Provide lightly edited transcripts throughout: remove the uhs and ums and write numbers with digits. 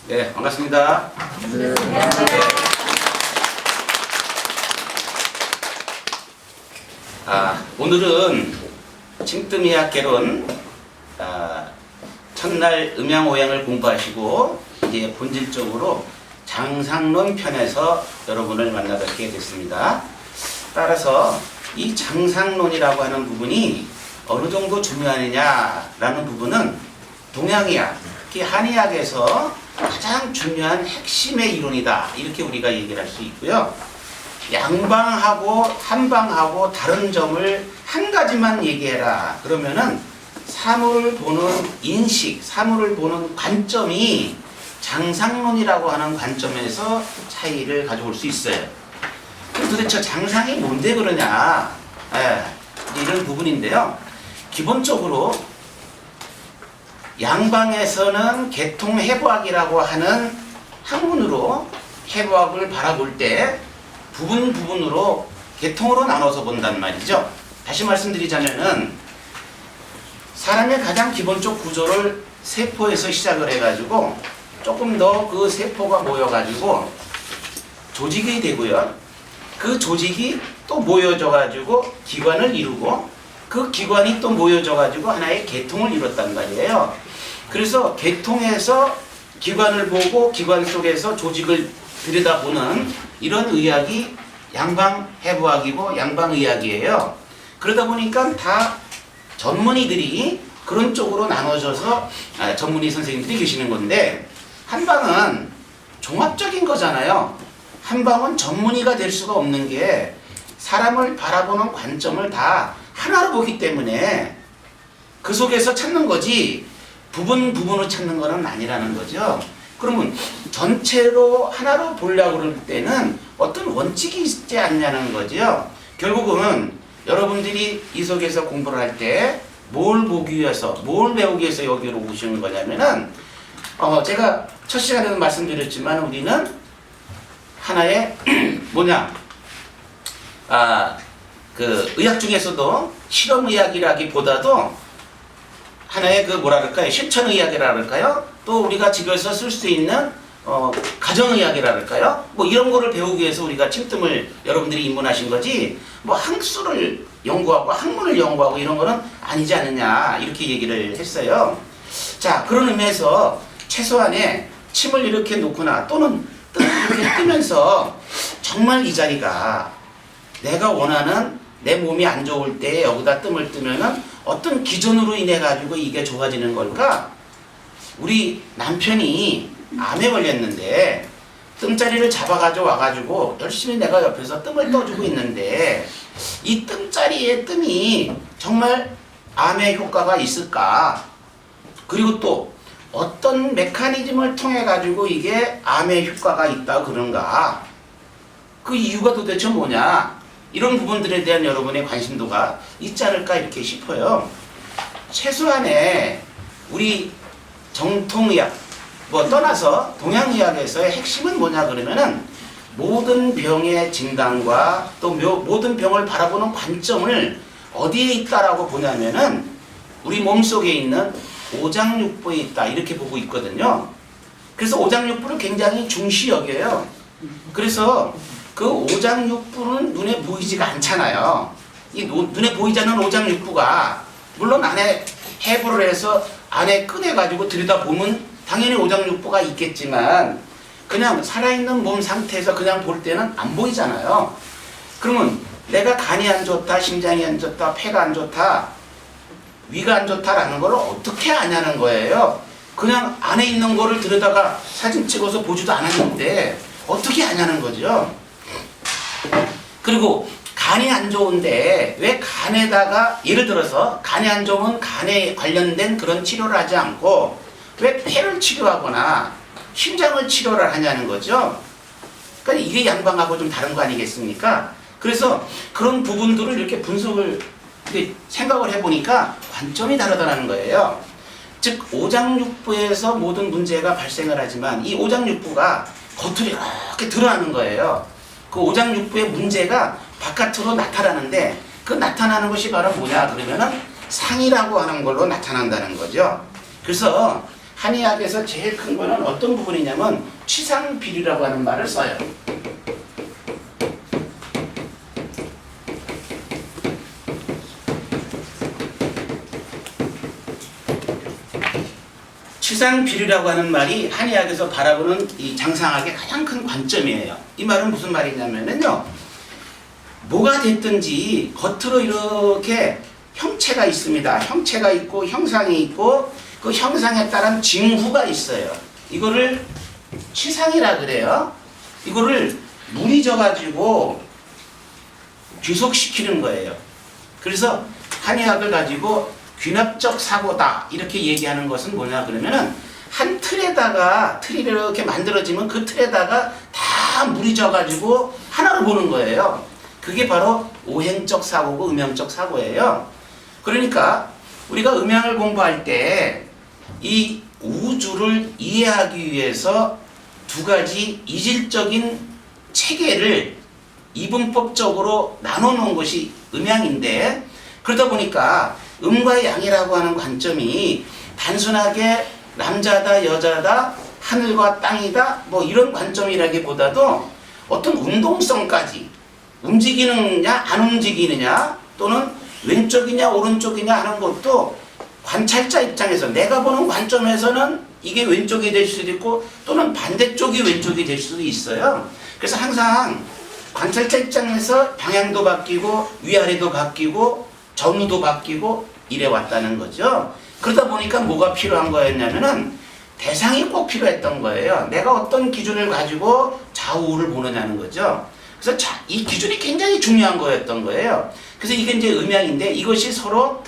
네, 반갑습니다. 네. 오늘은 칭뜸의학개론 첫날 음양오양을 공부하시고 이제 본질적으로 장상론 편에서 여러분을 만나뵙게 됐습니다. 따라서 이 장상론이라고 하는 부분이 어느 정도 중요하느냐라는 부분은 동양의학, 특히 한의학에서 가장 중요한 핵심의 이론이다. 이렇게 우리가 얘기를 할 수 있고요. 양방하고 한방하고 다른 점을 한 가지만 얘기해라. 그러면은 사물을 보는 인식, 사물을 보는 관점이 장상론이라고 하는 관점에서 차이를 가져올 수 있어요. 그럼 도대체 장상이 뭔데 그러냐? 이런 부분인데요. 기본적으로 양방에서는 개통해부학이라고 하는 학문으로 해부학을 바라볼 때 부분 부분으로 계통으로 나눠서 본단 말이죠. 다시 말씀드리자면은 사람의 가장 기본적 구조를 세포에서 시작을 해가지고 조금 더 그 세포가 모여가지고 조직이 되고요. 그 조직이 또 모여져가지고 기관을 이루고 그 기관이 또 모여져가지고 하나의 계통을 이뤘단 말이에요. 그래서 계통에서 기관을 보고 기관 속에서 조직을 들여다보는 이런 의학이 양방해부학이고 양방의학이에요. 그러다 보니까 다 전문의들이 그런 쪽으로 나눠져서 전문의 선생님들이 계시는 건데 한방은 종합적인 거잖아요. 한방은 전문의가 될 수가 없는 게 사람을 바라보는 관점을 다 하나로 보기 때문에 그 속에서 찾는 거지 부분 부분으로 찾는 거는 아니라는 거죠. 그러면 전체로 하나로 보려고 그럴 때는 어떤 원칙이 있지 않냐는 거죠. 결국은 여러분들이 이 속에서 공부를 할 때 뭘 보기 위해서, 뭘 배우기 위해서 여기로 오시는 거냐면은 제가 첫 시간에도 말씀드렸지만 우리는 하나의 그 의학 중에서도 실험의학이라기보다도 하나의 그 뭐랄까요, 실천의학이라 그럴까요? 또 우리가 집에서 쓸 수 있는 가정의학이라 그럴까요? 뭐 이런 거를 배우기 위해서 우리가 칭뜸을 여러분들이 입문하신 거지 뭐 학술을 연구하고 학문을 연구하고 이런 거는 아니지 않느냐 이렇게 얘기를 했어요. 자, 그런 의미에서 최소한의 침을 이렇게 놓거나 또는 이렇게 뜨면서 정말 이 자리가 내가 원하는 내 몸이 안 좋을 때 여기다 뜸을 뜨면은 어떤 기전으로 인해 가지고 이게 좋아지는 걸까? 우리 남편이 암에 걸렸는데 뜸자리를 잡아가지고 와가지고 열심히 내가 옆에서 뜸을 떠주고 있는데 이 뜸자리의 뜸이 정말 암에 효과가 있을까? 그리고 또 어떤 메커니즘을 통해 가지고 이게 암에 효과가 있다 그런가? 그 이유가 도대체 뭐냐? 이런 부분들에 대한 여러분의 관심도가 있지 않을까 이렇게 싶어요. 최소한의 우리 정통의학 뭐 떠나서 동양의학에서의 핵심은 뭐냐 그러면은 모든 병의 진단과 또 모든 병을 바라보는 관점을 어디에 있다라고 보냐면은 우리 몸속에 있는 오장육부에 있다 이렇게 보고 있거든요. 그래서 오장육부를 굉장히 중시 여겨요. 그래서 그 오장육부는 눈에 보이지가 않잖아요. 이 눈에 보이지 않는 오장육부가 물론 안에 해부를 해서 안에 꺼내가지고 들여다보면 당연히 오장육부가 있겠지만 그냥 살아있는 몸 상태에서 그냥 볼 때는 안 보이잖아요. 그러면 내가 간이 안 좋다, 심장이 안 좋다, 폐가 안 좋다, 위가 안 좋다라는 걸 어떻게 아냐는 거예요. 그냥 안에 있는 거를 들여다가 사진 찍어서 보지도 않았는데 어떻게 아냐는 거죠. 그리고 간이 안 좋은데 왜 간에다가 예를 들어서 간이 안 좋으면 간에 관련된 그런 치료를 하지 않고 왜 폐를 치료하거나 심장을 치료를 하냐는 거죠. 그러니까 이게 양방하고 좀 다른 거 아니겠습니까? 그래서 그런 부분들을 이렇게 분석을 생각을 해보니까 관점이 다르다는 거예요. 즉 오장육부에서 모든 문제가 발생을 하지만 이 오장육부가 겉으로 이렇게 드러나는 거예요. 그 오장육부의 문제가 바깥으로 나타나는데 그 나타나는 것이 바로 뭐냐 그러면은 상이라고 하는 걸로 나타난다는 거죠. 그래서 한의학에서 제일 큰 거는 어떤 부분이냐면 치상비류라고 하는 말을 써요. 치상비류라고 하는 말이 한의학에서 바라보는 이 장상학의 가장 큰 관점이에요. 이 말은 무슨 말이냐면요, 뭐가 됐든지 겉으로 이렇게 형체가 있습니다. 형체가 있고 형상이 있고 그 형상에 따른 징후가 있어요. 이거를 치상이라 그래요. 이거를 물이 져가지고 귀속시키는 거예요. 그래서 한의학을 가지고 귀납적 사고다 이렇게 얘기하는 것은 뭐냐 그러면은 한 틀에다가 틀이 이렇게 만들어지면 그 틀에다가 다 물이 져가지고 하나로 보는 거예요. 그게 바로 오행적 사고고 음양적 사고예요. 그러니까 우리가 음양을 공부할 때 이 우주를 이해하기 위해서 두 가지 이질적인 체계를 이분법적으로 나눠놓은 것이 음양인데, 그러다 보니까 음과 양이라고 하는 관점이 단순하게 남자다 여자다 하늘과 땅이다 뭐 이런 관점이라기보다도 어떤 운동성까지 움직이느냐 안 움직이느냐 또는 왼쪽이냐 오른쪽이냐 하는 것도 관찰자 입장에서 내가 보는 관점에서는 이게 왼쪽이 될 수도 있고 또는 반대쪽이 왼쪽이 될 수도 있어요. 그래서 항상 관찰자 입장에서 방향도 바뀌고 위아래도 바뀌고 전후도 바뀌고 이래 왔다는 거죠. 그러다 보니까 뭐가 필요한 거였냐면은 대상이 꼭 필요했던 거예요. 내가 어떤 기준을 가지고 좌우를 보느냐는 거죠. 그래서 이 기준이 굉장히 중요한 거였던 거예요. 그래서 이게 이제 음양인데 이것이 서로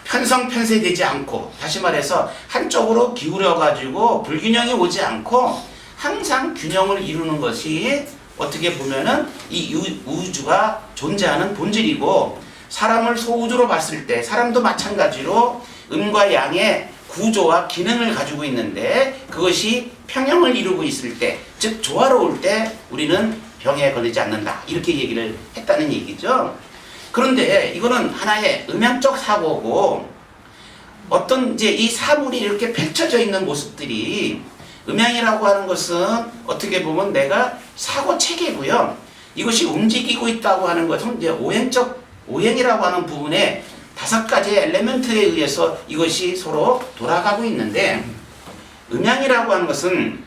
편성편세되지 않고, 다시 말해서 한쪽으로 기울여 가지고 불균형이 오지 않고 항상 균형을 이루는 것이 어떻게 보면은 이 우주가 존재하는 본질이고, 사람을 소우주로 봤을 때 사람도 마찬가지로 음과 양의 구조와 기능을 가지고 있는데 그것이 평형을 이루고 있을 때, 즉 조화로울 때 우리는 병에 걸리지 않는다 이렇게 얘기를 했다는 얘기죠. 그런데 이거는 하나의 음양적 사고고, 어떤 이제 이 사물이 이렇게 펼쳐져 있는 모습들이 음양이라고 하는 것은 어떻게 보면 내가 사고 체계고요. 이것이 움직이고 있다고 하는 것은 이제 오행이라고 하는 부분에 5가지의 엘레멘트에 의해서 이것이 서로 돌아가고 있는데, 음양이라고 하는 것은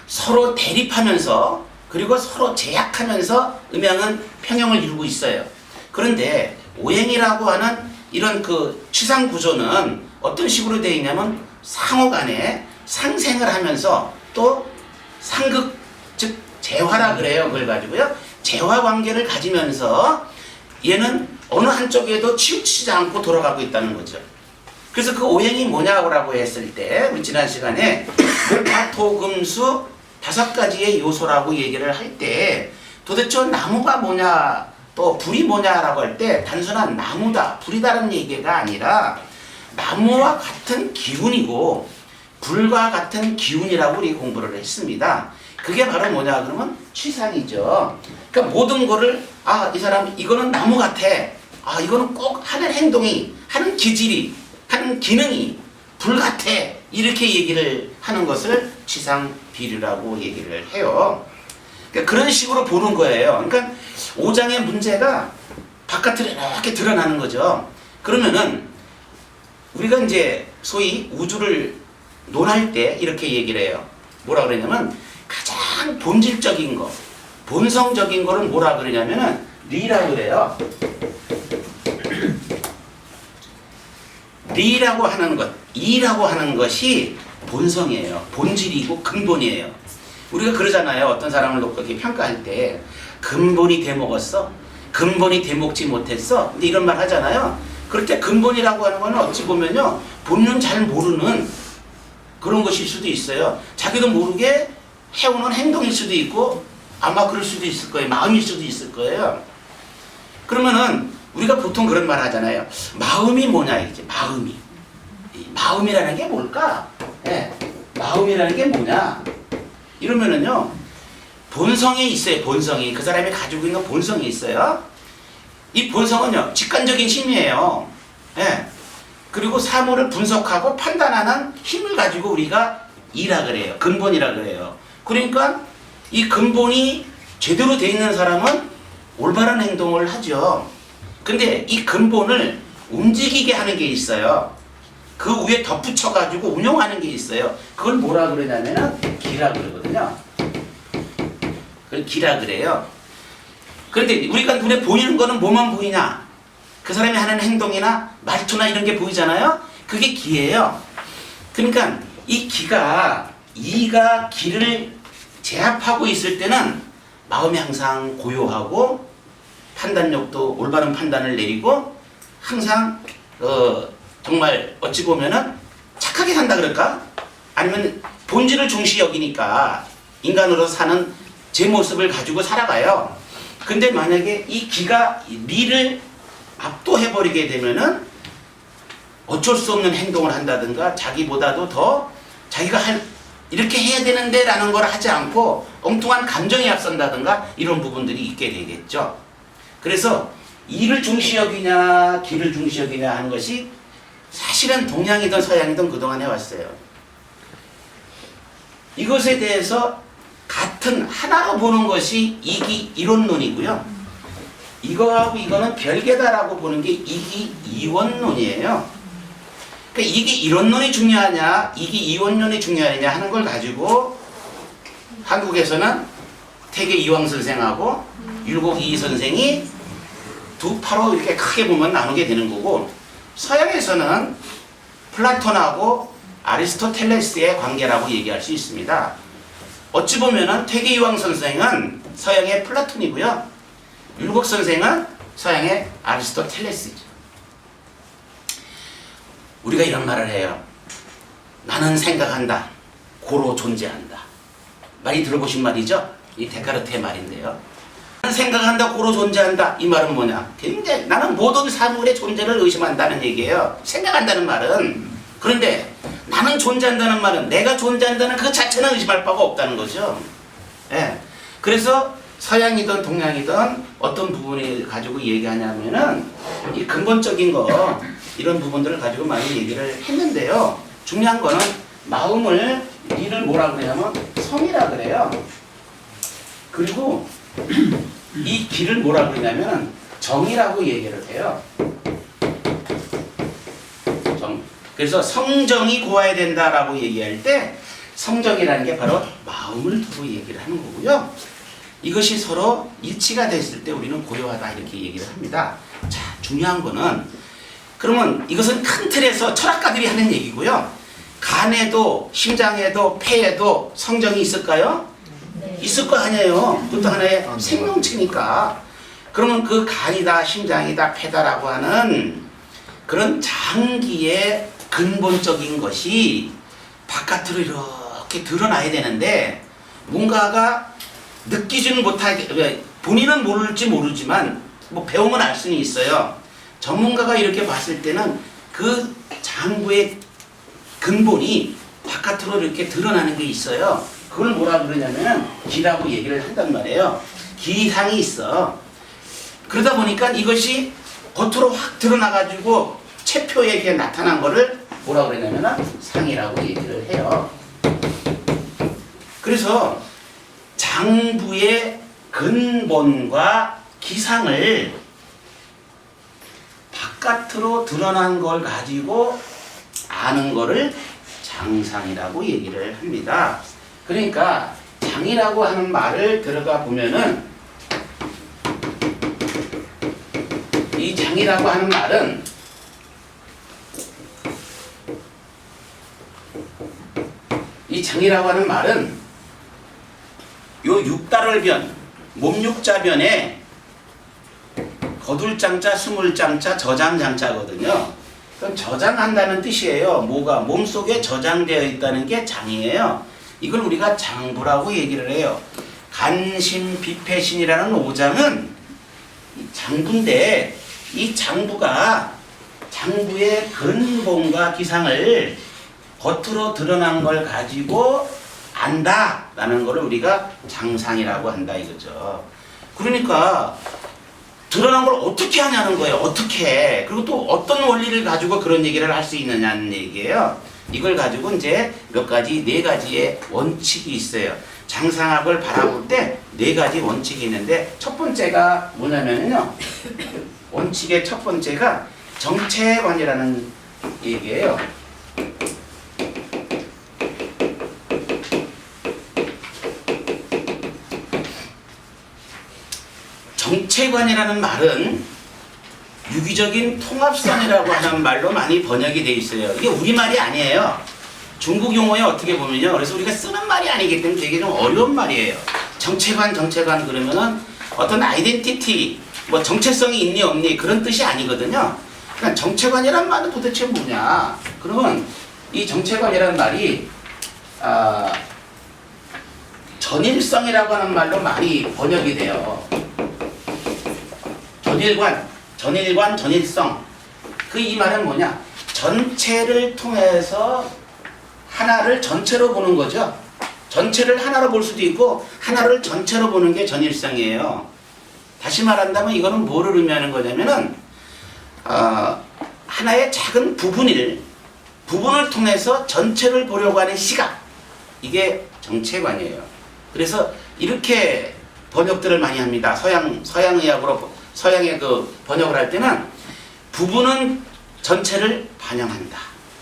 서로 대립하면서 그리고 서로 제약하면서 음양은 평형을 이루고 있어요. 그런데 오행이라고 하는 이런 그 치상 구조는 어떤 식으로 되어 있냐면 상호간에 상생을 하면서 또 상극, 즉 재화라 그래요. 그걸 가지고요, 재화 관계를 가지면서 얘는 어느 한쪽에도 치우치지 않고 돌아가고 있다는 거죠. 그래서 그 오행이 뭐냐고 했을 때 우리 지난 시간에 목화토금수 5가지의 요소라고 얘기를 할 때 도대체 나무가 뭐냐 또 불이 뭐냐라고 할 때 단순한 나무다 불이다라는 얘기가 아니라 나무와 같은 기운이고 불과 같은 기운이라고 우리 공부를 했습니다. 그게 바로 뭐냐 그러면 취상이죠. 그러니까 모든 거를 이 사람 이거는 나무 같아, 이거는 꼭 하는 행동이, 하는 기질이, 하는 기능이 불 같아 이렇게 얘기를 하는 것을 치상비류라고 얘기를 해요. 그러니까 그런 식으로 보는 거예요. 그러니까 5장의 문제가 바깥으로 이렇게 드러나는 거죠. 그러면은 우리가 이제 소위 우주를 논할 때 이렇게 얘기를 해요. 뭐라 그러냐면 가장 본질적인 거, 본성적인 거를 뭐라 그러냐면은 리라고 그래요. 리라고 하는 것, 이라고 하는 것이 본성이에요. 본질이고 근본이에요. 우리가 그러잖아요. 어떤 사람을 놓고 이렇게 평가할 때 근본이 대먹었어? 근본이 대먹지 못했어? 근데 이런 말 하잖아요. 그럴 때 근본이라고 하는 건 어찌 보면요, 본nhân 잘 모르는 그런 것일 수도 있어요. 자기도 모르게 해오는 행동일 수도 있고 아마 그럴 수도 있을 거예요. 마음일 수도 있을 거예요. 그러면은 우리가 보통 그런 말 하잖아요. 마음이 뭐냐 이제 마음이. 마음이라는 게 뭘까? 마음이라는 게 뭐냐? 이러면은요, 본성이 있어요. 본성이. 그 사람이 가지고 있는 본성이 있어요. 이 본성은요, 직관적인 힘이에요. 그리고 사물을 분석하고 판단하는 힘을 가지고 우리가 이라 그래요. 근본이라 그래요. 그러니까 이 근본이 제대로 돼 있는 사람은 올바른 행동을 하죠. 근데 이 근본을 움직이게 하는 게 있어요. 그 위에 덧붙여 가지고 운용하는 게 있어요. 그걸 뭐라 그러냐면은 기라 그러거든요. 그걸 기라 그래요. 그런데 우리가 눈에 보이는 거는 뭐만 보이냐? 그 사람이 하는 행동이나 말투나 이런 게 보이잖아요. 그게 기예요. 그러니까 이 기가 이가 기를 제압하고 있을 때는 마음이 항상 고요하고 판단력도 올바른 판단을 내리고 항상 정말 어찌 보면은 착하게 산다 그럴까? 아니면 본질을 중시 여기니까 인간으로 사는 제 모습을 가지고 살아가요. 근데 만약에 이 기가 리를 압도해버리게 되면은 어쩔 수 없는 행동을 한다든가 자기보다도 더 자기가 이렇게 해야 되는데 라는 걸 하지 않고 엉뚱한 감정이 앞선다든가 이런 부분들이 있게 되겠죠. 그래서 이를 중시 여기냐 기를 중시 여기냐 하는 것이 사실은 동양이든 서양이든 그동안 해왔어요. 이것에 대해서 같은 하나로 보는 것이 이기 이론론이고요. 이거하고 이거는 별개다라고 보는 게 이기 이원론이에요. 그러니까 이게 이론론이 중요하냐 이게 이원론이 중요하냐 하는 걸 가지고 한국에서는 태계 이황 선생하고 율곡 이이 선생이 두 파로 이렇게 크게 보면 나누게 되는 거고, 서양에서는 플라톤하고 아리스토텔레스의 관계라고 얘기할 수 있습니다. 어찌 보면은 태계 이황 선생은 서양의 플라톤이고요, 율곡 선생은 서양의 아리스토텔레스죠. 우리가 이런 말을 해요. 나는 생각한다. 고로 존재한다. 많이 들어보신 말이죠? 이 데카르트의 말인데요. 나는 생각한다. 고로 존재한다. 이 말은 뭐냐? 굉장히 나는 모든 사물의 존재를 의심한다는 얘기예요. 생각한다는 말은. 그런데 나는 존재한다는 말은 내가 존재한다는 그 자체는 의심할 바가 없다는 거죠. 예. 그래서 서양이든 동양이든 어떤 부분을 가지고 얘기하냐면은 이 근본적인 거 이런 부분들을 가지고 많이 얘기를 했는데요. 중요한 거는 마음을 이를 뭐라 그러냐면 성이라 그래요. 그리고 이 기를 뭐라 그러냐면 정이라고 얘기를 해요. 정. 그래서 성정이 고와야 된다라고 얘기할 때 성정이라는 게 바로 마음을 두고 얘기를 하는 거고요. 이것이 서로 일치가 됐을 때 우리는 고요하다 이렇게 얘기를 합니다. 자, 중요한 거는 그러면 이것은 큰 틀에서 철학가들이 하는 얘기고요. 간에도 심장에도 폐에도 성정이 있을까요? 네. 있을 거 아니에요. 그것도 하나의 생명체니까. 그러면 그 간이다 심장이다 폐다라고 하는 그런 장기의 근본적인 것이 바깥으로 이렇게 드러나야 되는데 뭔가가 느끼지는 못하게, 본인은 모를지 모르지만 뭐 배우면 알 수는 있어요. 전문가가 이렇게 봤을 때는 그 장부의 근본이 바깥으로 이렇게 드러나는 게 있어요. 그걸 뭐라 그러냐면 기라고 얘기를 한단 말이에요. 기상이 있어. 그러다 보니까 이것이 겉으로 확 드러나가지고 체표에 이렇게 나타난 거를 뭐라 그러냐면 상이라고 얘기를 해요. 그래서 장부의 근본과 기상을 바깥으로 드러난 걸 가지고 아는 거를 장상이라고 얘기를 합니다. 그러니까 장이라고 하는 말을 들어가 보면은 이 장이라고 하는 말은 요 육달월변, 몸육자변에 거둘장자, 스물장자, 저장장자거든요. 그럼 저장한다는 뜻이에요. 뭐가 몸속에 저장되어 있다는 게 장이에요. 이걸 우리가 장부라고 얘기를 해요. 간신, 비패신이라는 5장은 장부인데 이 장부가 장부의 근본과 기상을 겉으로 드러난 걸 가지고 안다라는 걸 우리가 장상이라고 한다 이거죠. 그러니까 드러난 걸 어떻게 하냐는 거예요. 어떻게. 그리고 또 어떤 원리를 가지고 그런 얘기를 할 수 있느냐는 얘기예요. 이걸 가지고 이제 몇 가지, 네 가지의 원칙이 있어요. 장상학을 바라볼 때 네 가지 원칙이 있는데 첫 번째가 뭐냐면요. 원칙의 첫 번째가 정체관이라는 얘기예요. 정체관이라는 말은 유기적인 통합선이라고 하는 말로 많이 번역이 돼 있어요. 이게 우리말이 아니에요. 중국 용어에 어떻게 보면요. 그래서 우리가 쓰는 말이 아니기 때문에 되게 좀 어려운 말이에요. 정체관 그러면은 어떤 아이덴티티, 뭐 정체성이 있니 없니 그런 뜻이 아니거든요. 그러니까 정체관이란 말은 도대체 뭐냐? 그러면 이 정체관이라는 말이 전일성이라고 하는 말로 많이 번역이 돼요. 전일성. 그 이 말은 뭐냐? 전체를 통해서 하나를 전체로 보는 거죠. 전체를 하나로 볼 수도 있고 하나를 전체로 보는 게 전일성이에요. 다시 말한다면 이거는 뭐를 의미하는 거냐면은 하나의 작은 부분을 통해서 전체를 보려고 하는 시각. 이게 정체관이에요. 그래서 이렇게 번역들을 많이 합니다. 서양의학으로 서양의 그 번역을 할 때는 부분은 전체를 반영한다.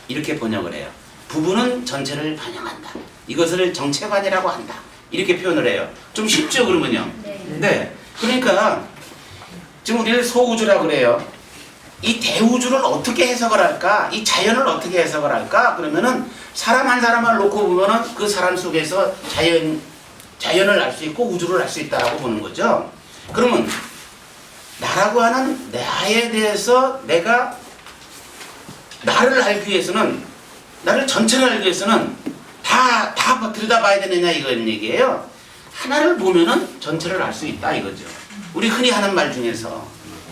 이렇게 번역을 해요. 부분은 전체를 반영한다. 이것을 정체관이라고 한다. 이렇게 표현을 해요. 좀 쉽죠, 그러면요? 네. 그러니까 지금 우리를 소우주라고 그래요. 이 대우주를 어떻게 해석을 할까? 이 자연을 어떻게 해석을 할까? 그러면은 사람 한 사람을 놓고 보면은 그 사람 속에서 자연을 알 수 있고 우주를 알 수 있다라고 보는 거죠. 그러면 나라고 하는 나에 대해서 내가 나를 알기 위해서는 나를 전체를 알기 위해서는 다 들여다봐야 되느냐 이런 얘기예요. 하나를 보면은 전체를 알 수 있다 이거죠. 우리 흔히 하는 말 중에서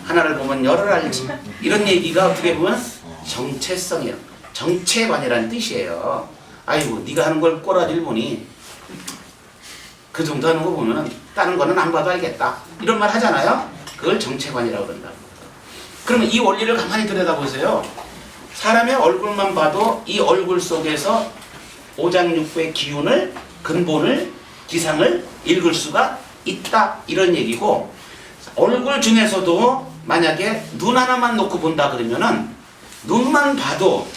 하나를 보면 열을 알지 이런 얘기가 어떻게 보면 정체성이에요. 정체관이라는 뜻이에요. 아이고 네가 하는 걸 꼬라지를 보니 그 정도 하는 거 보면은 다른 거는 안 봐도 알겠다 이런 말 하잖아요. 그걸 정체관이라고 그런다고. 그러면 이 원리를 가만히 들여다보세요. 사람의 얼굴만 봐도 이 얼굴 속에서 오장육부의 기운을, 근본을, 기상을 읽을 수가 있다 이런 얘기고, 얼굴 중에서도 만약에 눈 하나만 놓고 본다 그러면은 눈만 봐도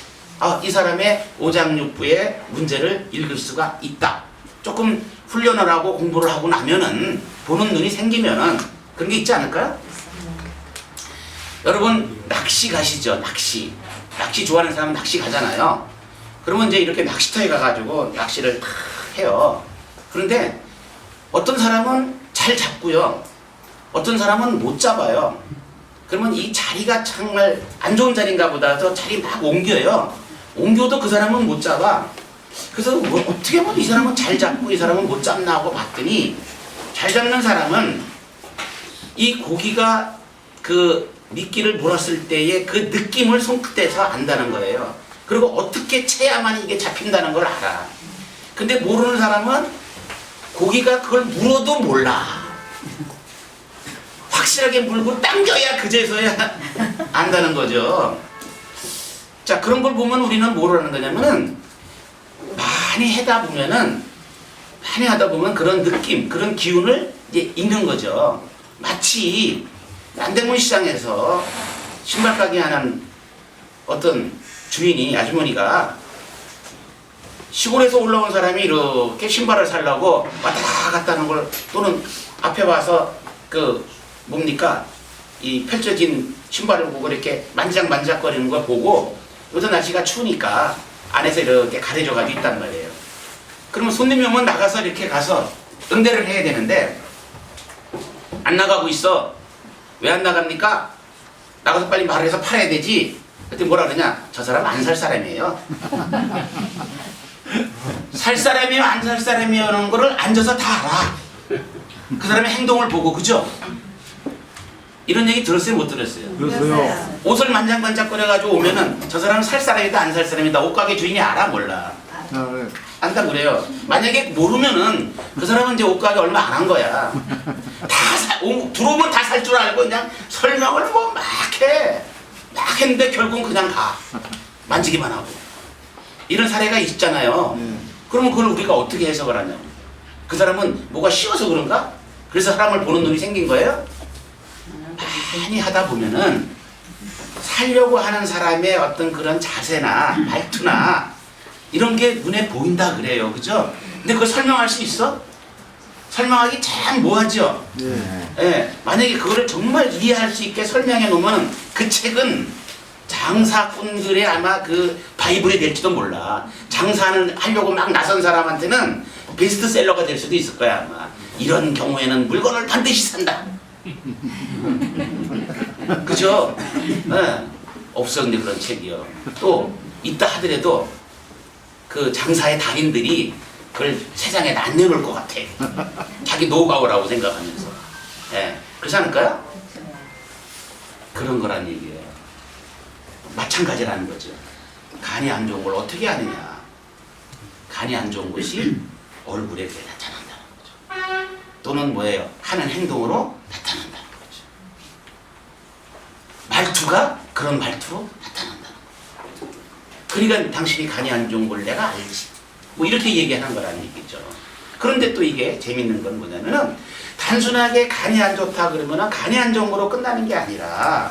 이 사람의 오장육부의 문제를 읽을 수가 있다. 조금 훈련을 하고 공부를 하고 나면은 보는 눈이 생기면은 그런 게 있지 않을까요? 여러분 낚시 가시죠? 낚시 좋아하는 사람은 낚시 가잖아요. 그러면 이제 이렇게 낚시터에 가가지고 낚시를 탁 해요. 그런데 어떤 사람은 잘 잡고요, 어떤 사람은 못 잡아요. 그러면 이 자리가 정말 안 좋은 자리인가 보다 해서 자리 막 옮겨요. 옮겨도 그 사람은 못 잡아. 그래서 뭐 어떻게 보면 이 사람은 잘 잡고 이 사람은 못 잡나 하고 봤더니, 잘 잡는 사람은 이 고기가 그 미끼를 물었을 때의 그 느낌을 손끝에서 안다는 거예요. 그리고 어떻게 채야만 이게 잡힌다는 걸 알아. 근데 모르는 사람은 고기가 그걸 물어도 몰라. 확실하게 물고 당겨야 그제서야 안다는 거죠. 자, 그런 걸 보면 우리는 뭐라는 거냐면은 많이 하다 보면 그런 느낌, 그런 기운을 이제 읽는 거죠. 마치 남대문 시장에서 신발 가게 하는 어떤 주인이, 아주머니가 시골에서 올라온 사람이 이렇게 신발을 살라고 왔다 갔다 하는 걸, 또는 앞에 와서 이 펼쳐진 신발을 보고 이렇게 만지작거리는 걸 보고, 요새 날씨가 추우니까 안에서 이렇게 가려져가지고 있단 말이에요. 그러면 손님이 오면 나가서 이렇게 가서 응대를 해야 되는데, 안 나가고 있어. 왜 안 나갑니까? 나가서 빨리 말을 해서 팔아야 되지. 그랬더니 뭐라 그러냐? 저 사람 안 살 사람이에요. 살 사람이에요, 안 살 사람이에요 라는 거를 앉아서 다 알아. 그 사람의 행동을 보고, 그죠? 이런 얘기 들었어요, 못 들었어요? 그렇어요. 옷을 만장반짝거려가지고 오면은 저 사람은 살 사람이다 안 살 사람이다 옷가게 주인이 알아 몰라? 네. 안다고 그래요. 만약에 모르면은 그 사람은 이제 옷가게 얼마 안 한 거야. 들어오면 다 살 줄 알고 그냥 설명을 뭐 막 해. 막 했는데 결국은 그냥 가. 만지기만 하고. 이런 사례가 있잖아요. 그러면 그걸 우리가 어떻게 해석을 하냐고. 그 사람은 뭐가 쉬워서 그런가? 그래서 사람을 보는 눈이 생긴 거예요? 많이 하다 보면은 살려고 하는 사람의 어떤 그런 자세나 말투나 이런 게 눈에 보인다 그래요. 그죠? 근데 그걸 설명할 수 있어? 설명하기 참 뭐하죠? 예, 만약에 그거를 정말 이해할 수 있게 설명해 놓으면 그 책은 장사꾼들의 아마 그 바이블이 될지도 몰라. 장사를 하려고 막 나선 사람한테는 베스트셀러가 될 수도 있을 거야 아마. 이런 경우에는 물건을 반드시 산다. 그죠? 예, 없어 근데 그런 책이요. 또 있다 하더라도 그 장사의 달인들이 그걸 세상에 안 내놓을 것 같아. 자기 노하우라고 생각하면서. 예, 그렇지 않을까요? 그런 거란 얘기예요. 마찬가지라는 거죠. 간이 안 좋은 걸 어떻게 아느냐. 간이 안 좋은 것이 얼굴에 이렇게 나타난다는 거죠. 또는 뭐예요? 하는 행동으로 나타난다는 거죠. 말투가 그런 말투로 나타난다는 거죠. 그러니까 당신이 간이 안 좋은 걸 내가 알지. 뭐 이렇게 얘기하는 거라는 얘기죠. 그런데 또 이게 재밌는 건 뭐냐면은 단순하게 간이 안 좋다 그러면 간이 안 좋은 거로 끝나는 게 아니라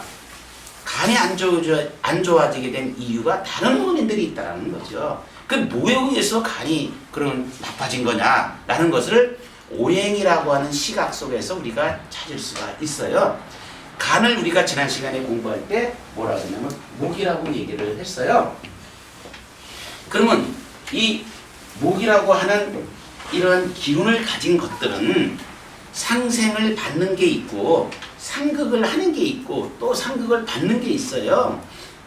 간이 안 좋아지게 된 이유가 다른 원인들이 있다는 거죠. 그 뭐에 의해서 간이 그런 나빠진 거냐라는 것을 오행이라고 하는 시각 속에서 우리가 찾을 수가 있어요. 간을 우리가 지난 시간에 공부할 때 뭐라고 했냐면 목이라고 얘기를 했어요. 그러면 이 목이라고 하는 이런 기운을 가진 것들은 상생을 받는 게 있고 상극을 하는 게 있고 또 상극을 받는 게 있어요.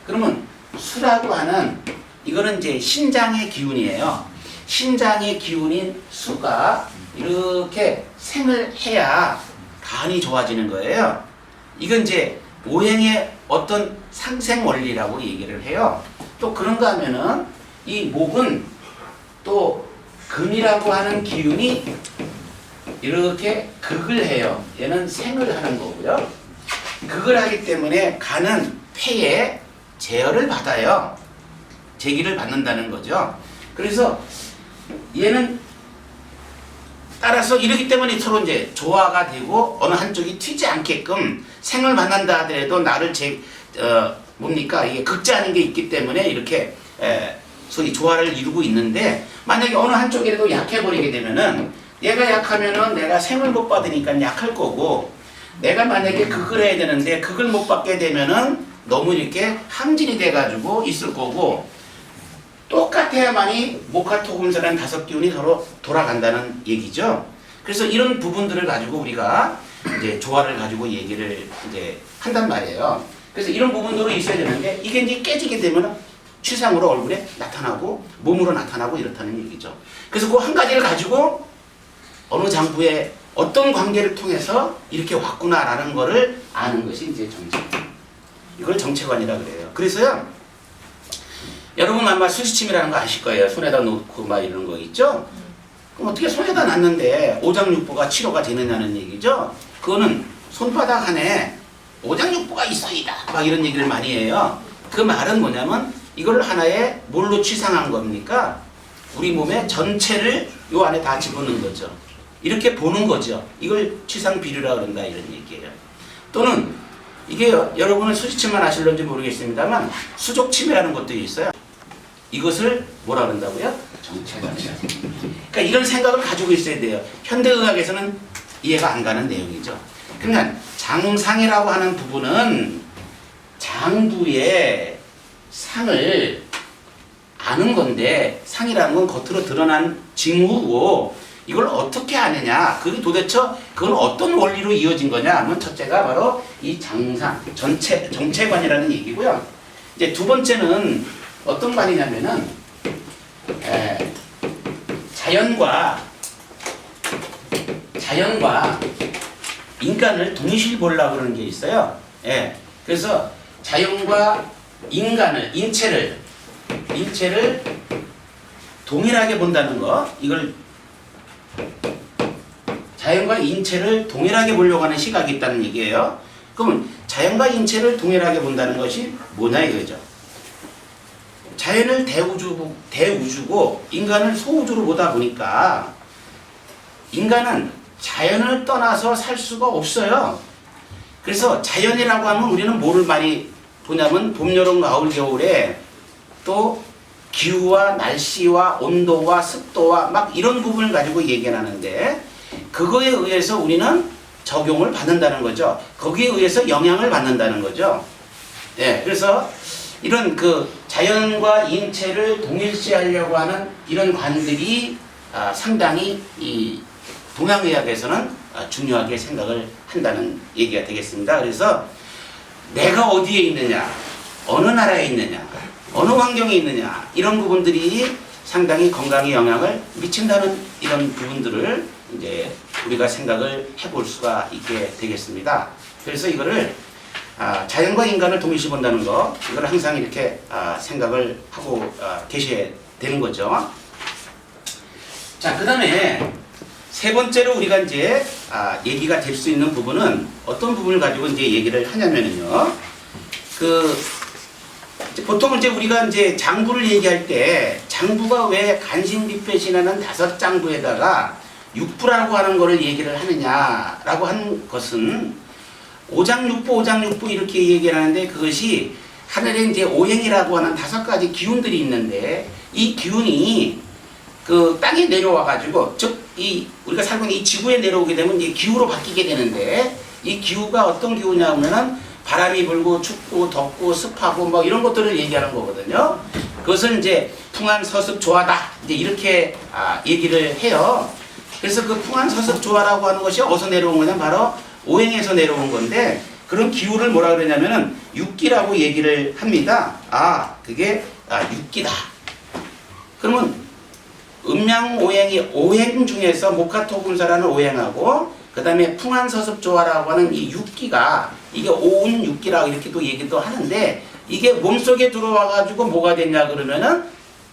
그러면 수라고 하는 이거는 이제 신장의 기운이에요. 신장의 기운인 수가 이렇게 생을 해야 간이 좋아지는 거예요. 이건 이제 오행의 어떤 상생 원리라고 얘기를 해요. 또 그런가 하면은 이 목은 또 금이라고 하는 기운이 이렇게 극을 해요. 얘는 생을 하는 거고요. 극을 하기 때문에 간은 폐에 제어를 받아요. 제기를 받는다는 거죠. 그래서 얘는 따라서 이러기 때문에 서로 이제 조화가 되고 어느 한쪽이 튀지 않게끔 생을 만난다 하더라도 나를 뭡니까 이게 극제하는 게 있기 때문에 이렇게 소위 조화를 이루고 있는데 만약에 어느 한쪽이라도 약해버리게 되면은 얘가 약하면은 내가 생을 못 받으니까 약할 거고 내가 만약에 극을 해야 되는데 극을 못 받게 되면은 너무 이렇게 항진이 돼가지고 있을 거고 똑같아야만이 목화토금술한 다섯 기운이 서로 돌아간다는 얘기죠. 그래서 이런 부분들을 가지고 우리가 이제 조화를 가지고 얘기를 이제 한단 말이에요. 그래서 이런 부분들이 있어야 되는데 이게 이제 깨지게 되면 취상으로 얼굴에 나타나고 몸으로 나타나고 이렇다는 얘기죠. 그래서 그 한 가지를 가지고 어느 장부에 어떤 관계를 통해서 이렇게 왔구나라는 거를 아는 것이 이제 정체. 이걸 정체관이라 그래요. 그래서요. 여러분 아마 수시침이라는 거 아실 거예요. 손에다 놓고 막 이런 거 있죠? 그럼 어떻게 손에다 놨는데 오장육부가 치료가 되느냐는 얘기죠? 그거는 손바닥 안에 오장육부가 있어이다. 막 이런 얘기를 많이 해요. 그 말은 뭐냐면 이걸 하나의 뭘로 치상한 겁니까? 우리 몸의 전체를 요 안에 다 집어넣는 거죠. 이렇게 보는 거죠. 이걸 치상 비류라 그런다 이런 얘기예요. 또는 이게 여러분은 수시침만 아실런지 모르겠습니다만 수족침이라는 것도 있어요. 이것을 뭐라 그런다고요? 정체관이라. 그러니까 이런 생각을 가지고 있어야 돼요. 현대의학에서는 이해가 안 가는 내용이죠. 그러니까 장상이라고 하는 부분은 장부의 상을 아는 건데 상이라는 건 겉으로 드러난 징후고 이걸 어떻게 아느냐 그게 도대체 그건 어떤 원리로 이어진 거냐 하면 첫째가 바로 이 장상 정체관이라는 얘기고요. 이제 두 번째는 어떤 관이냐면은 자연과 인간을 동시에 보려고 그러는 게 있어요. 그래서 자연과 인간을 인체를 동일하게 본다는 거, 이걸 자연과 인체를 동일하게 보려고 하는 시각이 있다는 얘기예요. 그럼 자연과 인체를 동일하게 본다는 것이 뭐냐 이거죠. 자연을 대우주고 인간을 소우주로 보다 보니까 인간은 자연을 떠나서 살 수가 없어요. 그래서 자연이라고 하면 우리는 뭐를 많이 보냐면 봄, 여름, 가을, 겨울에 또 기후와 날씨와 온도와 습도와 막 이런 부분을 가지고 얘기를 하는데 그거에 의해서 우리는 적용을 받는다는 거죠. 거기에 의해서 영향을 받는다는 거죠. 예, 그래서 이런 그 자연과 인체를 동일시하려고 하는 이런 관들이 상당히 이 동양의학에서는 중요하게 생각을 한다는 얘기가 되겠습니다. 그래서 내가 어디에 있느냐, 어느 나라에 있느냐, 어느 환경에 있느냐 이런 부분들이 상당히 건강에 영향을 미친다는 이런 부분들을 이제 우리가 생각을 해볼 수가 있게 되겠습니다. 그래서 이거를 자연과 인간을 동일시 본다는 거, 이걸 항상 이렇게 생각을 하고 계셔야 되는 거죠. 자, 그 다음에 세 번째로 우리가 이제 얘기가 될 수 있는 부분은 어떤 부분을 가지고 이제 얘기를 하냐면요. 보통 이제 우리가 이제 장부를 얘기할 때 장부가 왜 간신비패신하는 5장부에다가 육부라고 하는 거를 얘기를 하느냐라고 한 것은 오장육부 이렇게 얘기를 하는데 그것이 하늘에 이제 오행이라고 하는 5가지 기운들이 있는데 이 기운이 그 땅에 내려와 가지고 즉 우리가 살고 있는 이 지구에 내려오게 되면 이제 기후로 바뀌게 되는데 이 기후가 어떤 기후냐면은 바람이 불고 춥고 덥고 습하고 뭐 이런 것들을 얘기하는 거거든요. 그것을 이제 풍한 서습 조화다 이제 이렇게 얘기를 해요. 그래서 그 풍한 서습 조화라고 하는 것이 어디서 내려온 거냐 바로 오행에서 내려온 건데 그런 기후를 뭐라 그러냐면은 육기라고 얘기를 합니다. 그게 육기다. 그러면 음양오행이 오행 중에서 목화토금사라는 오행하고 그 다음에 풍한서습조화라고 하는 이 육기가 이게 오운육기라고 이렇게 또 얘기도 하는데 이게 몸속에 들어와가지고 뭐가 됐냐 그러면은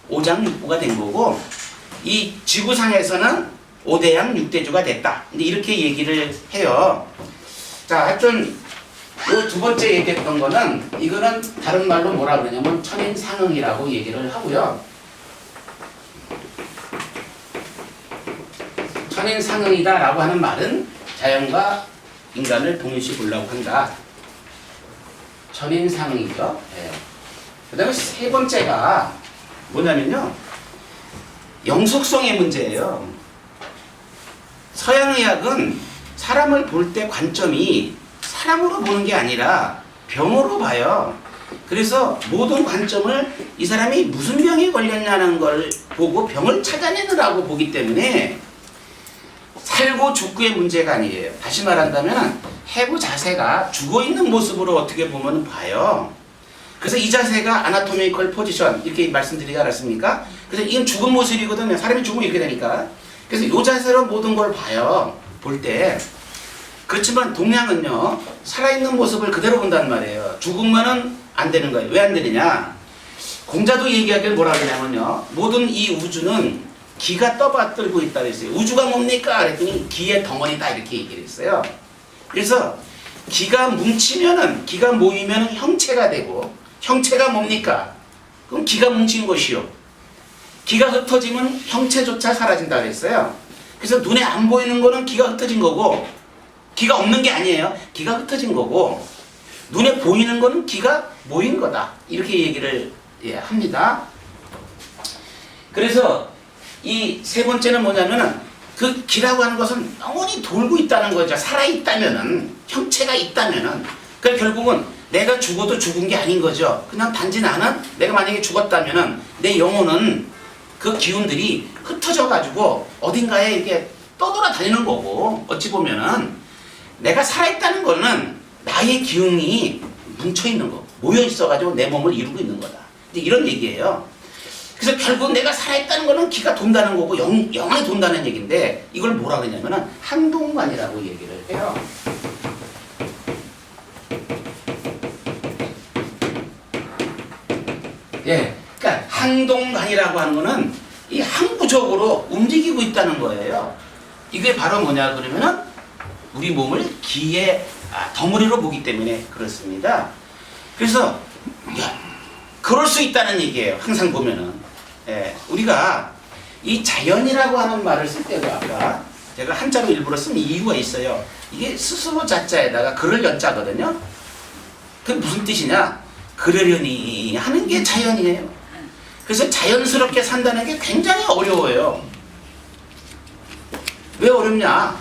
오장육부가 된 거고 이 지구상에서는 오대양 육대주가 됐다. 이제 이렇게 얘기를 해요. 자, 하여튼 이 두 번째 얘기했던 거는 이거는 다른 말로 뭐라 그러냐면 천인상응이라고 얘기를 하고요. 천인상응이다 라고 하는 말은 자연과 인간을 동일시 보려고 한다. 천인상응이죠. 네. 그 다음에 세 번째가 뭐냐면요. 영속성의 문제예요. 서양의학은 사람을 볼 때 관점이 사람으로 보는 게 아니라 병으로 봐요. 그래서 모든 관점을 이 사람이 무슨 병에 걸렸냐는 걸 보고 병을 찾아내느라고 보기 때문에 살고 죽고의 문제가 아니에요. 다시 말한다면 해부 자세가 죽어있는 모습으로 어떻게 보면 봐요. 그래서 이 자세가 아나토미컬 포지션 이렇게 말씀드리지 않았습니까? 그래서 이건 죽은 모습이거든요. 사람이 죽으면 이렇게 되니까. 그래서 이 자세로 모든 걸 봐요. 볼 때. 그렇지만 동양은요. 살아있는 모습을 그대로 본단 말이에요. 죽으면은 안 되는 거예요. 왜 안 되느냐? 공자도 얘기하기를 뭐라 그러냐면요. 모든 이 우주는 기가 떠받들고 있다 그랬어요. 우주가 뭡니까? 그랬더니 기의 덩어리다 이렇게 얘기를 했어요. 그래서 기가 뭉치면은 기가 모이면은 형체가 되고 형체가 뭡니까? 그럼 기가 뭉친 것이요. 기가 흩어지면 형체조차 사라진다 그랬어요. 그래서 눈에 안 보이는 거는 기가 흩어진 거고 기가 없는 게 아니에요. 기가 흩어진 거고 눈에 보이는 거는 기가 모인 거다. 이렇게 얘기를 합니다. 그래서 이 세 번째는 뭐냐면은 그 기라고 하는 것은 영원히 돌고 있다는 거죠. 살아있다면은 형체가 있다면은 그러니까 결국은 내가 죽어도 죽은 게 아닌 거죠. 그냥 단지 나는 내가 만약에 죽었다면은 내 영혼은 그 기운들이 흩어져 가지고 어딘가에 이렇게 떠돌아다니는 거고 어찌 보면은 내가 살아있다는 거는 나의 기운이 뭉쳐있는 거 모여 있어가지고 내 몸을 이루고 있는 거다. 이제 이런 얘기예요. 그래서 결국 내가 살아있다는 거는 기가 돈다는 거고 영원히 돈다는 얘기인데 이걸 뭐라 그러냐면은 항동관이라고 얘기를 해요. 그러니까 항동관이라고 하는 거는 이 항구적으로 움직이고 있다는 거예요. 이게 바로 뭐냐 그러면은 우리 몸을 기의 덩어리로 보기 때문에 그렇습니다. 그래서 그럴 수 있다는 얘기예요. 항상 보면은 우리가 이 자연이라고 하는 말을 쓸 때도 아까 제가 한자로 일부러 쓴 이유가 있어요. 이게 스스로 자자에다가 그럴 연자거든요. 그게 무슨 뜻이냐? 그러려니 하는 게 자연이에요. 그래서 자연스럽게 산다는 게 굉장히 어려워요. 왜 어렵냐?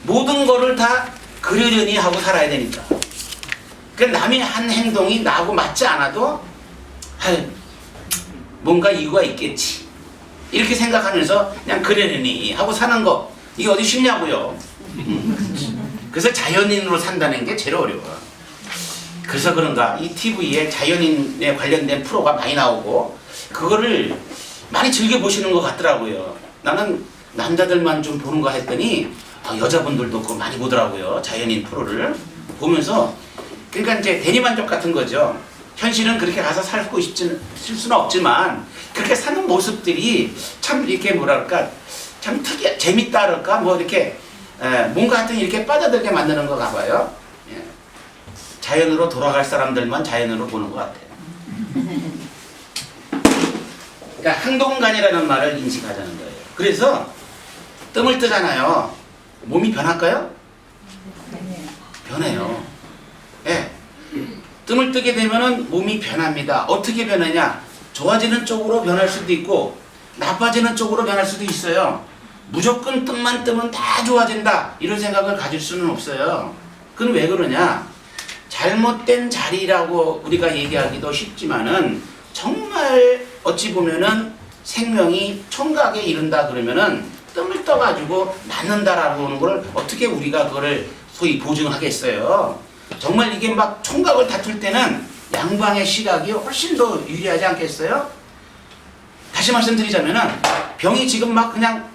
모든 거를 다 그러려니 하고 살아야 되니까. 그 남의 한 행동이 나하고 맞지 않아도 뭔가 이유가 있겠지. 이렇게 생각하면서 그냥 그러려니 하고 사는 거 이게 어디 쉽냐고요. 그래서 자연인으로 산다는 게 제일 어려워. 그래서 그런가 이 TV에 자연인에 관련된 프로가 많이 나오고 그거를 많이 즐겨보시는 것 같더라고요. 나는 남자들만 좀 보는 거 했더니 여자분들도 그거 많이 보더라고요. 자연인 프로를 보면서. 그러니까 이제 대리만족 같은 거죠. 현실은 그렇게 가서 살고 싶을 수는 없지만 그렇게 사는 모습들이 참 이렇게 뭐랄까 참 재밌다 그럴까 뭐 이렇게 뭔가 하여튼 이렇게 빠져들게 만드는 거 가봐요. 자연으로 돌아갈 사람들만 자연으로 보는 것 같아요. 그러니까 항동간이라는 말을 인식하자는 거예요. 그래서 뜸을 뜨잖아요. 몸이 변할까요? 변해요. 뜸을 뜨게 되면은 몸이 변합니다. 어떻게 변하냐? 좋아지는 쪽으로 변할 수도 있고 나빠지는 쪽으로 변할 수도 있어요. 무조건 뜸만 뜨면 다 좋아진다 이런 생각을 가질 수는 없어요. 그건 왜 그러냐? 잘못된 자리라고 우리가 얘기하기도 쉽지만은 정말 어찌 보면은 생명이 총각에 이른다 그러면은 뜸을 떠가지고 낫는다라고 하는 걸 어떻게 우리가 그거를 소위 보증하겠어요. 정말 이게 막 총각을 다툴 때는 양방의 시각이 훨씬 더 유리하지 않겠어요? 다시 말씀드리자면은 병이 지금 막 그냥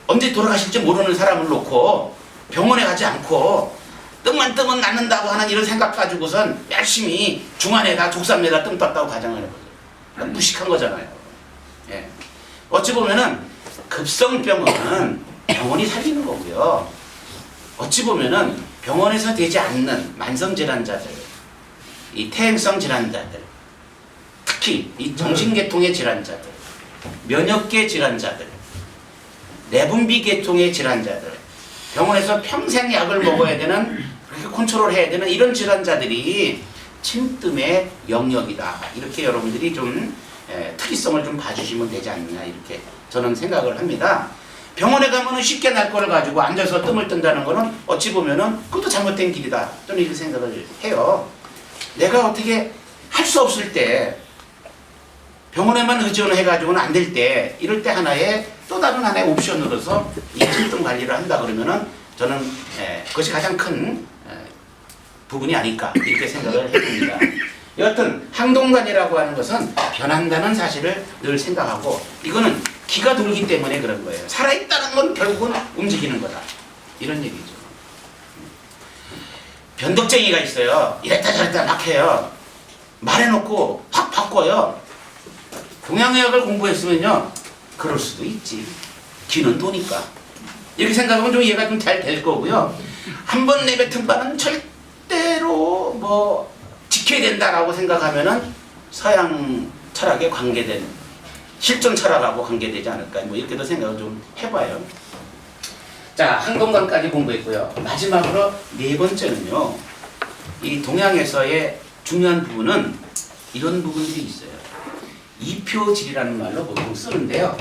언제 돌아가실지 모르는 사람을 놓고 병원에 가지 않고 뜸만 뜨면 낫는다고 하는 이런 생각 가지고선 열심히 중환에다 족삼에다 뜸 떴다고 가정을 해보죠. 무식한 거잖아요. 어찌 보면은 급성병은 병원이 살리는 거고요. 어찌 보면은 병원에서 되지 않는 만성질환자들, 이 퇴행성 질환자들, 특히 이 정신계통의 질환자들, 면역계 질환자들, 내분비계통의 질환자들, 병원에서 평생 약을 먹어야 되는, 그렇게 컨트롤해야 되는 이런 질환자들이 침뜸의 영역이다. 이렇게 여러분들이 좀 특이성을 좀 봐주시면 되지 않느냐 이렇게 저는 생각을 합니다. 병원에 가면은 쉽게 날 걸 가지고 앉아서 뜸을 뜬다는 거는 어찌 보면은 그것도 잘못된 길이다. 저는 이렇게 생각을 해요. 내가 어떻게 할 수 없을 때 병원에만 의존을 해가지고는 안 될 때 이럴 때 하나의 또 다른 하나의 옵션으로서 이 침뜸 관리를 한다 그러면은 저는 그것이 가장 큰 부분이 아닐까 이렇게 생각을 해봅니다. 여하튼 항동관이라고 하는 것은 변한다는 사실을 늘 생각하고 이거는 기가 돌기 때문에 그런 거예요. 살아있다는 건 결국은 움직이는 거다. 이런 얘기죠. 변덕쟁이가 있어요. 이랬다 저랬다 막 해요. 말해놓고 확 바꿔요. 동양의학을 공부했으면요. 그럴 수도 있지. 기는 도니까. 이렇게 생각하면 좀 이해가 좀 잘 될 거고요. 한 번 내뱉은 바는 절대로 뭐 지켜야 된다라고 생각하면은 서양 철학에 관계된 실존 철학하고 관계되지 않을까 뭐 이렇게도 생각을 좀 해봐요. 자, 항동관까지 공부했고요. 마지막으로 네 번째는요. 이 동양에서의 중요한 부분은 이런 부분들이 있어요. 이표질이라는 말로 보통 쓰는데요.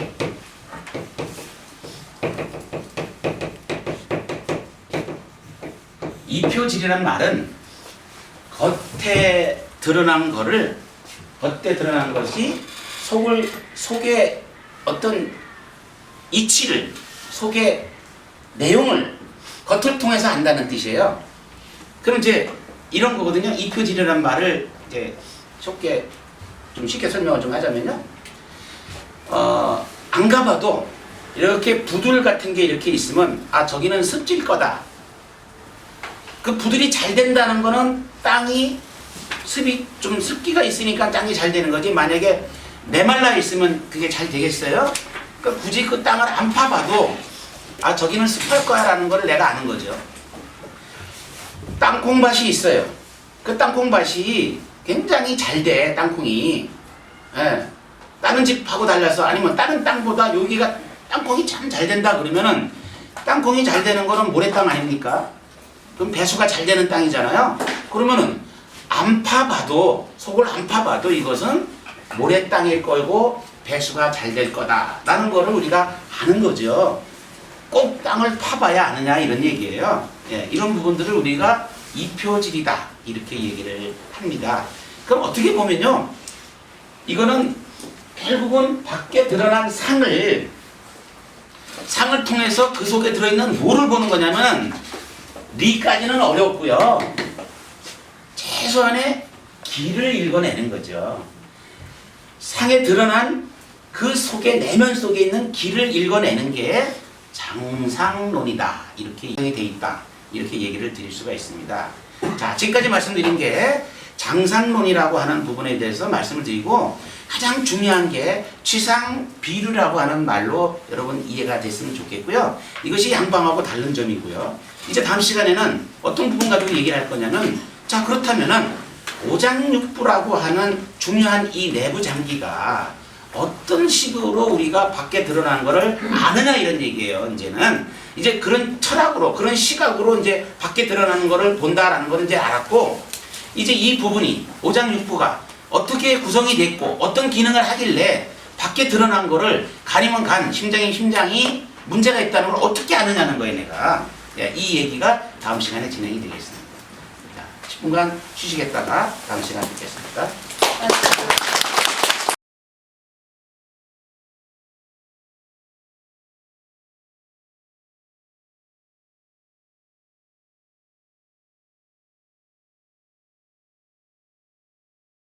이표질이라는 말은 겉에 드러난 것이 속의 어떤 이치를, 속의 내용을 겉을 통해서 안다는 뜻이에요. 그럼 이제 이런 거거든요. 이표질이라는 말을 이제 쉽게 설명을 좀 하자면요. 안 가봐도 이렇게 부들 같은 게 이렇게 있으면 저기는 습질 거다. 그 부들이 잘 된다는 거는 땅이 습기가 있으니까 땅이 잘 되는 거지. 만약에 메말라 있으면 그게 잘 되겠어요? 그러니까 굳이 그 땅을 안 파봐도 아 저기는 습할 거야 라는 걸 내가 아는 거죠. 땅콩밭이 있어요. 그 땅콩밭이 굉장히 잘 돼, 땅콩이. 예. 다른 집하고 달라서 아니면 다른 땅보다 여기가 땅콩이 참 잘 된다 그러면은 땅콩이 잘 되는 거는 모래땅 아닙니까? 그럼 배수가 잘 되는 땅이잖아요. 그러면은 안 파봐도 속을 안 파봐도 이것은 모래땅일 거고 배수가 잘 될 거다라는 거를 우리가 아는 거죠. 꼭 땅을 파봐야 아느냐 이런 얘기예요. 예, 이런 부분들을 우리가 이표질이다 이렇게 얘기를 합니다. 그럼 어떻게 보면요, 이거는 결국은 밖에 드러난 상을 통해서 그 속에 들어있는 뭐를 보는 거냐면 리까지는 어렵고요, 최소한의 길을 읽어내는 거죠. 상에 드러난 그 속에 내면 속에 있는 길을 읽어내는 게 장상론이다 이렇게 돼 있다 이렇게 얘기를 드릴 수가 있습니다. 자, 지금까지 말씀드린 게 장상론이라고 하는 부분에 대해서 말씀을 드리고, 가장 중요한 게 취상비류라고 하는 말로 여러분 이해가 됐으면 좋겠고요. 이것이 양방하고 다른 점이고요. 이제 다음 시간에는 어떤 부분 가지고 얘기를 할 거냐면, 자 그렇다면은 오장육부라고 하는 중요한 이 내부 장기가 어떤 식으로 우리가 밖에 드러나는 것을 아느냐 이런 얘기예요. 이제 그런 철학으로, 그런 시각으로 이제 밖에 드러나는 것을 본다라는 걸 이제 알았고, 이제 이 부분이 오장육부가 어떻게 구성이 됐고 어떤 기능을 하길래 밖에 드러난 거를 간이면 간, 심장이면 심장이 문제가 있다는 걸 어떻게 아느냐는 거예요, 내가. 이 얘기가 다음 시간에 진행이 되겠습니다. 자, 10분간 쉬시겠다가 다음 시간에 뵙겠습니다.